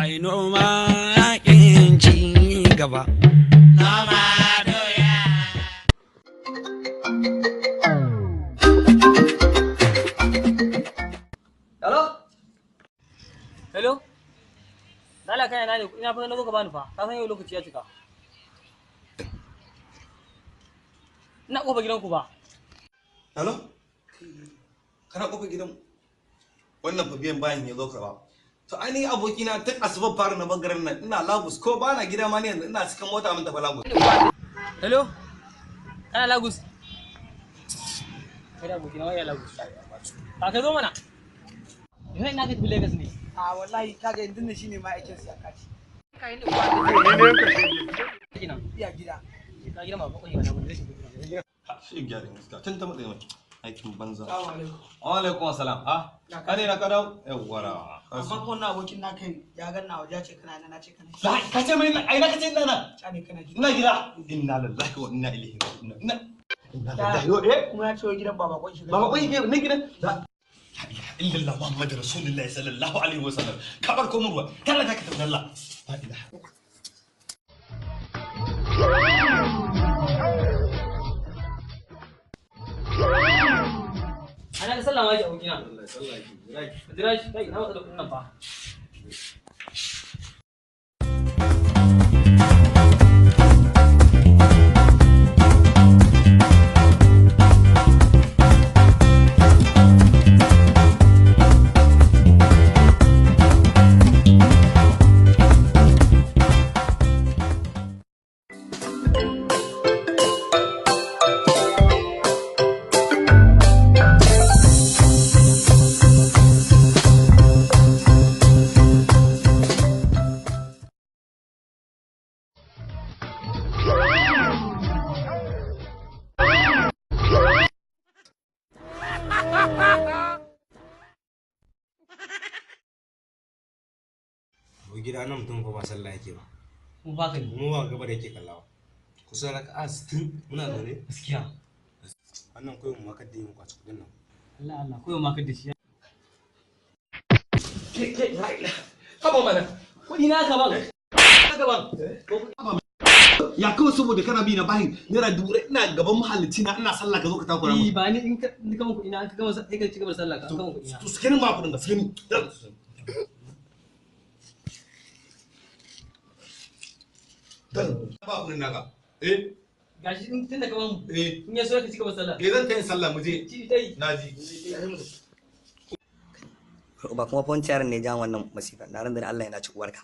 Ai noma yakin ci gaba. Noma doya. Hello? Hello? Dala kai na ne ina fa na zo ka bani fa. Ka san yau lokaci ya cika. Ina kofa gidanku ba. Hello? Kana kofar gidan wannan fa biyan bayan ya zo karba. To ainihin abokina tun asubar fara na bangaren nan ina Lagos ko ba na gida ma ne yanzu ina cikin mota mun tafi Lagos. Hello? Kana Lagos? Kai abokina wai ya Lagos. Ka kai zo mana. Ina ina ka tafi Lagos ne. A wallahi kaga yanzu ne shine ma aikin siya kaci. Kai ne Kina. iya gida. Ka gida ma ba ko ina wanda zai Shi gyaran gaskiya tun ta matsayi mai aikin banza. Assalamu alaikum. Wa alaikum assalam. Ah, kane na ka dawo? Yawwa. Amma ko na abokin naka ya ganna waje ce kana na ce kana. Ka ce mai ai na ka ce ina Cani kana gida. ina gida. Inna lillahi wa inna ilaihi raji'un. Inna lillahi wa Kuma ya ce wa gidan baba kun shiga. Baba kwai ne gidan. La ilaha illallah Muhammadu Rasulullahi sallallahu alaihi wasallam. Ka bar ko murwa. Kana da ka tafi Allah. La ilaha. Ana ka sallama shi abokina. Jira shi kai na matsa da kunnan fa. Gida nan mutum fa ba sallah yake ba. Mu ba ka ne. Mu ba gaba da yake kallawa. Kusan raka'a 60 muna zaune. Gaskiya. Wannan koyon mu makar da yin kwaci kudin nan. Allah Allah koyo ma ka da shi. Haba mana. Kudi na ka ban. Ka ban. Ya kawai saboda kana bi na bahin naira dubu ina gaban mahallici na ina sallah ka zo ka takura mu. Ba ni in ka ban kudi na ka gama sai ka ci gaba da sallah ka ban kudi na. To sikenin ba kudin da sikenin. Ba kudin naka. Gashi in tunda ka ban Eh. in ya so ka ci gaba da sallah. Zan ta yin sallah mu je. Ci dai. Naji. ba kuma fa wancan yaron ne ja wannan masifa na ran da Allah yana ci uwarka